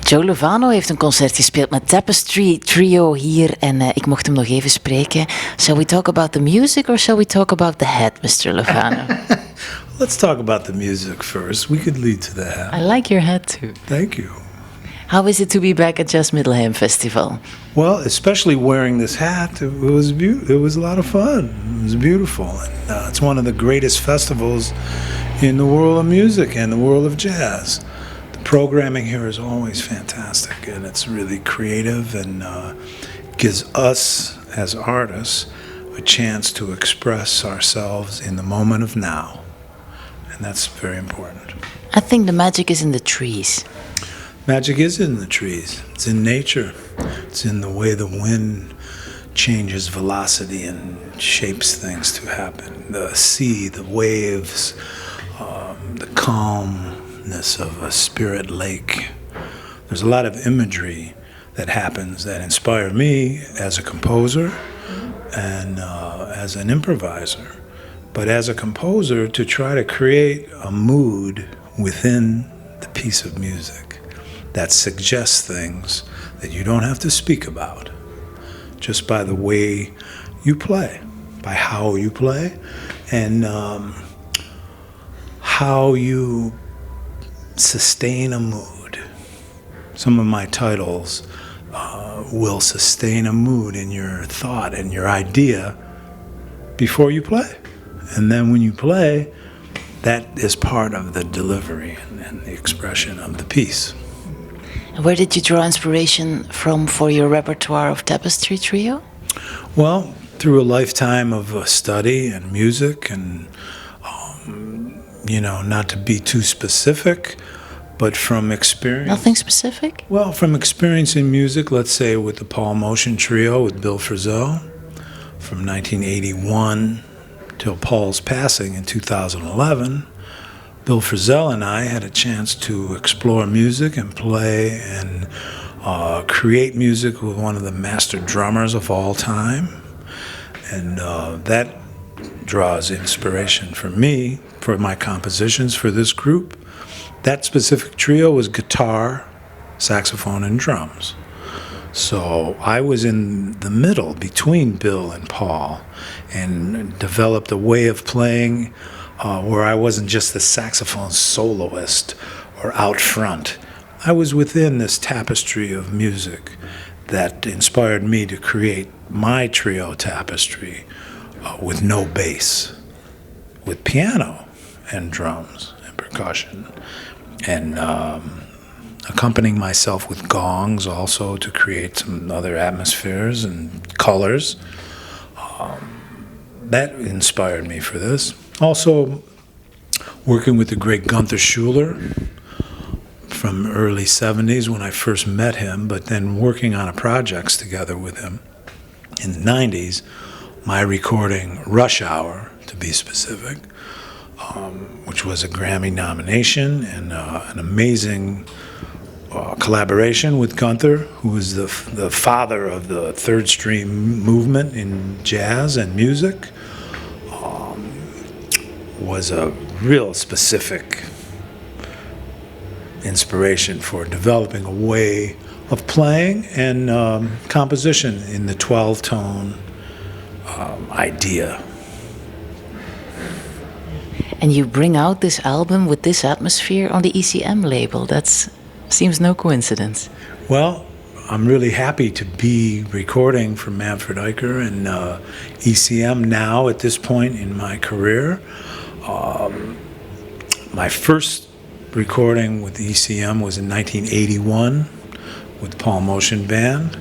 Joe Lovano heeft een concert gespeeld met Tapestry Trio hier en ik mocht hem nog even spreken. Shall we talk about the music or shall we talk about the head, Mr. Lovano? Let's talk about the music first. We could lead to the head. I like your head too. Thank you. How is it to be back at Jazz Middelheim Festival? Well, especially wearing this hat, it was it was a lot of fun. It was beautiful. And, it's one of the greatest festivals in the world of music and the world of jazz. The programming here is always fantastic, and it's really creative and gives us as artists a chance to express ourselves in the moment of now. And that's very important. I think the magic is in the trees. Magic is in the trees. It's in nature. It's in the way the wind changes velocity and shapes things to happen. The sea, the waves, the calmness of a spirit lake. There's a lot of imagery that happens that inspire me as a composer and as an improviser. But as a composer, to try to create a mood within the piece of music that suggests things that you don't have to speak about, just by the way you play, by how you play, and how you sustain a mood. Some of my titles will sustain a mood in your thought and your idea before you play. And then when you play, that is part of the delivery and the expression of the piece. Where did you draw inspiration from for your repertoire of Tapestry Trio? Well, through a lifetime of study and music and, not to be too specific, but from experience. Nothing specific? Well, from experience in music, let's say with the Paul Motion Trio with Bill Frisell from 1981 till Paul's passing in 2011. Bill Frisell and I had a chance to explore music and play and create music with one of the master drummers of all time. And that draws inspiration for me, for my compositions for this group. That specific trio was guitar, saxophone, and drums. So I was in the middle between Bill and Paul and developed a way of playing where I wasn't just the saxophone soloist or out front. I was within this tapestry of music that inspired me to create my trio tapestry with no bass, with piano and drums and percussion, and accompanying myself with gongs also to create some other atmospheres and colors. That inspired me for this. Also, working with the great Gunther Schuller from early 70s when I first met him, but then working on projects together with him in the 90s, my recording Rush Hour, to be specific, which was a Grammy nomination and an amazing collaboration with Gunther, who was the father of the third stream movement in jazz and music, was a real specific inspiration for developing a way of playing and composition in the 12-tone idea. And you bring out this album with this atmosphere on the ECM label. That seems no coincidence. Well, I'm really happy to be recording for Manfred Eicher and ECM now at this point in my career. My first recording with ECM was in 1981 with Paul Motion Band.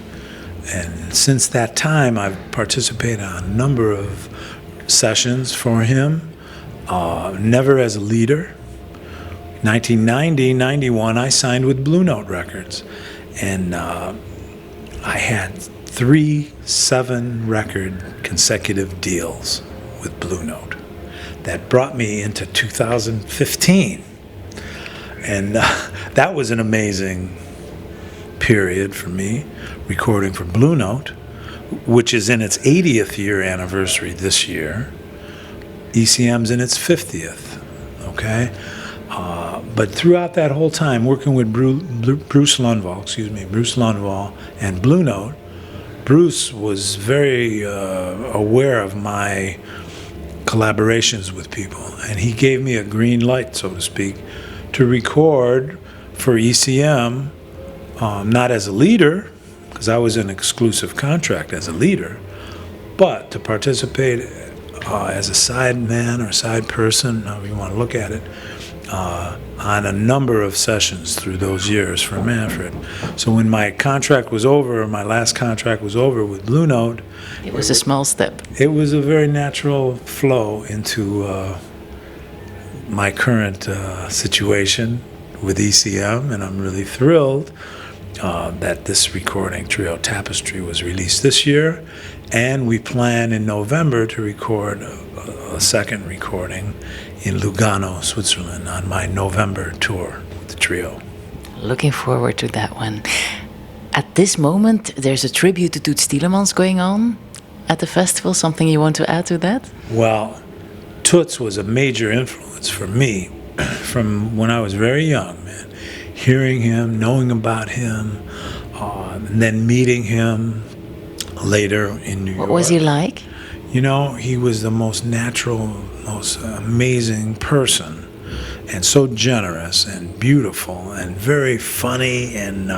And since that time, I've participated on a number of sessions for him, never as a leader. 1990-91, I signed with Blue Note Records. And I had 3 7-record consecutive deals with Blue Note. That brought me into 2015. And that was an amazing period for me, recording for Blue Note, which is in its 80th year anniversary this year. ECM's in its 50th, okay? But throughout that whole time, working with Bruce Lundvall and Blue Note, Bruce was very aware of my collaborations with people, and he gave me a green light, so to speak, to record for ECM, not as a leader, because I was in exclusive contract as a leader, but to participate as a side man or side person, however you want to look at it, on a number of sessions through those years for Manfred. So when my contract was over, my last contract was over with Blue Note, it was a small step. It was a very natural flow into my current situation with ECM, and I'm really thrilled that this recording trio, Tapestry, was released this year, and we plan in November to record a second recording in Lugano, Switzerland, on my November tour with the trio. Looking forward to that one. At this moment, there's a tribute to Toots Thielemans going on at the festival. Something you want to add to that? Well, Toots was a major influence for me from when I was very young, man. Hearing him, knowing about him, and then meeting him later in New York. What was he like? You know, he was the most natural, most amazing person, and so generous and beautiful and very funny and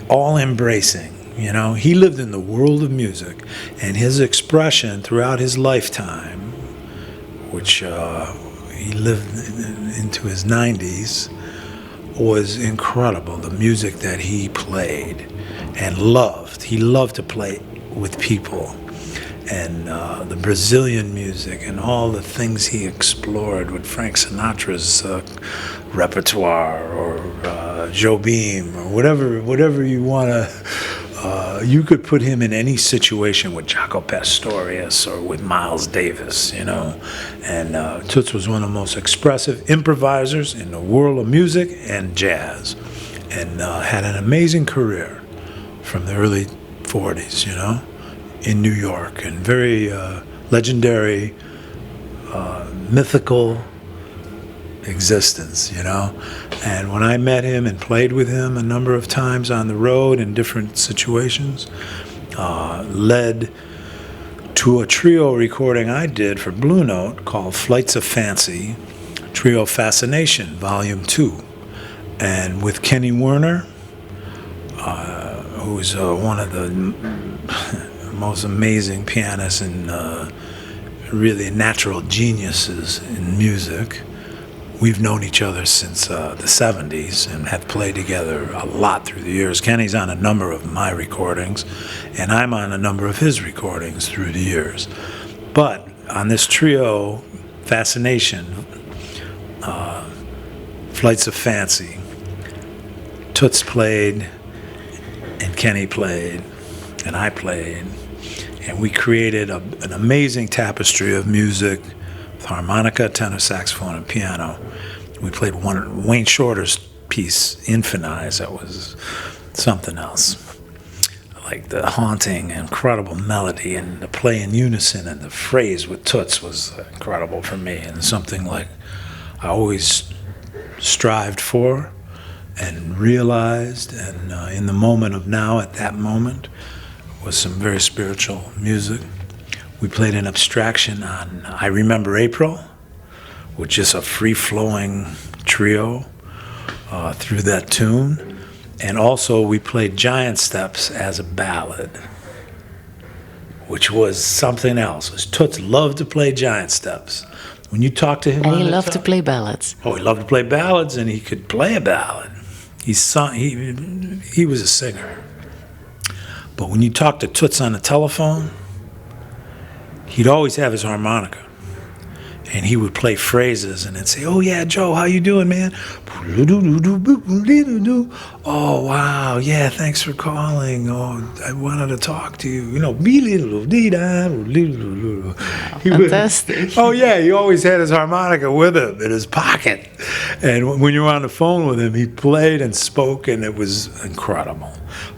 all-embracing. You know, he lived in the world of music, and his expression throughout his lifetime, which he lived into his 90s, was incredible. The music that he played and loved. He loved to play with people. And the Brazilian music and all the things he explored with Frank Sinatra's repertoire, or Jobim, or whatever you want to. You could put him in any situation with Jaco Pastorius or with Miles Davis, you know. And Toots was one of the most expressive improvisers in the world of music and jazz, and had an amazing career from the early 40s, you know, in New York, and very legendary, mythical existence, you know. And when I met him and played with him a number of times on the road in different situations, led to a trio recording I did for Blue Note called Flights of Fancy, Trio Fascination, Volume 2. And with Kenny Werner, who's one of the most amazing pianists and really natural geniuses in music. We've known each other since the 70s and have played together a lot through the years. Kenny's on a number of my recordings, and I'm on a number of his recordings through the years. But on this trio, Fascination, Flights of Fancy, Toots played, and Kenny played, and I played, and we created an amazing tapestry of music, harmonica, tenor saxophone, and piano. We played Wayne Shorter's piece, Infinize. That was something else. Like the haunting, incredible melody, and the play in unison, and the phrase with Toots was incredible for me, and something like I always strived for and realized, and in the moment of now, at that moment, was some very spiritual music. We played an abstraction on I Remember April, which is a free-flowing trio through that tune. And also we played Giant Steps as a ballad, which was something else. Toots loved to play Giant Steps. When you talk to him, and he loved to play ballads. Oh, he loved to play ballads, and he could play a ballad. He was a singer. But when you talk to Toots on the telephone, he'd always have his harmonica, and he would play phrases and then say, "Oh yeah, Joe, how you doing, man? Oh wow, yeah, thanks for calling. Oh, I wanted to talk to you. You know, fantastic. Oh yeah, he always had his harmonica with him in his pocket, and when you were on the phone with him, he played and spoke, and it was incredible.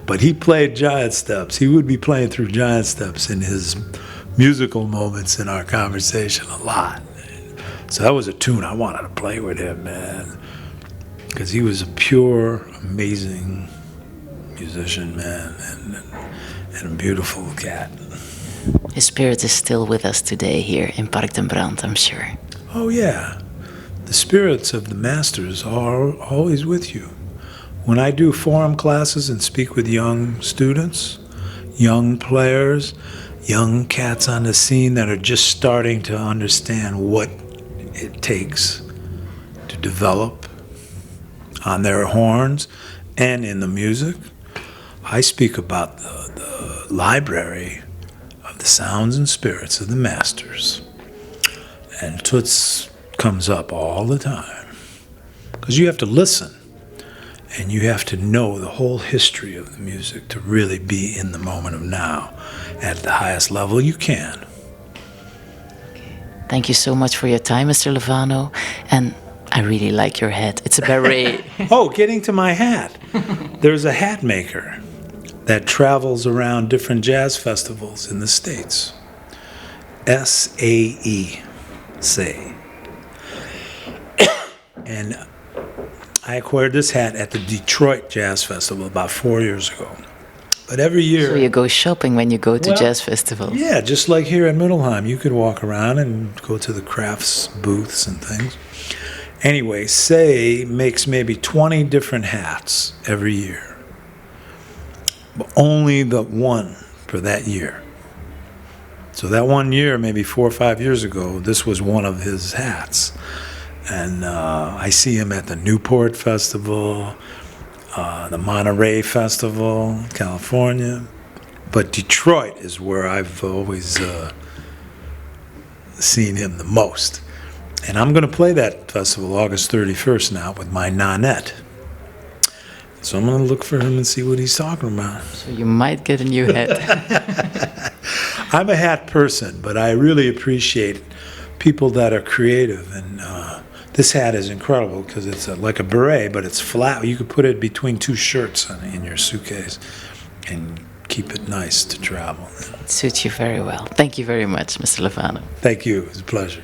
But he played Giant Steps. He would be playing through Giant Steps in his musical moments in our conversation a lot. So that was a tune I wanted to play with him, man. because he was a pure, amazing musician, man, and a beautiful cat. His spirit is still with us today here in Park den Brand, I'm sure. Oh, yeah. The spirits of the masters are always with you. When I do forum classes and speak with young students, young players, young cats on the scene that are just starting to understand what it takes to develop on their horns and in the music, I speak about the library of the sounds and spirits of the masters. And Toots comes up all the time. Because you have to listen. And you have to know the whole history of the music to really be in the moment of now at the highest level you can. Thank you so much for your time, Mr. Lovano. And I really like your hat. It's a beret. Oh, getting to my hat. There's a hat maker that travels around different jazz festivals in the States. SAE. Say. And I acquired this hat at the Detroit Jazz Festival about 4 years ago. But every year... So you go shopping when you go to jazz festivals? Yeah, just like here at Middelheim. You could walk around and go to the crafts booths and things. Anyway, Say makes maybe 20 different hats every year. But only the one for that year. So that 1 year, maybe 4 or 5 years ago, this was one of his hats. And I see him at the Newport Festival, the Monterey Festival, California. But Detroit is where I've always seen him the most. And I'm going to play that festival August 31st now with my Nanette. So I'm going to look for him and see what he's talking about. So you might get a new hat. I'm a hat person, but I really appreciate people that are creative. And this hat is incredible because it's like a beret, but it's flat. You could put it between two shirts in your suitcase and keep it nice to travel. It suits you very well. Thank you very much, Mr. Lovano. Thank you. It was a pleasure.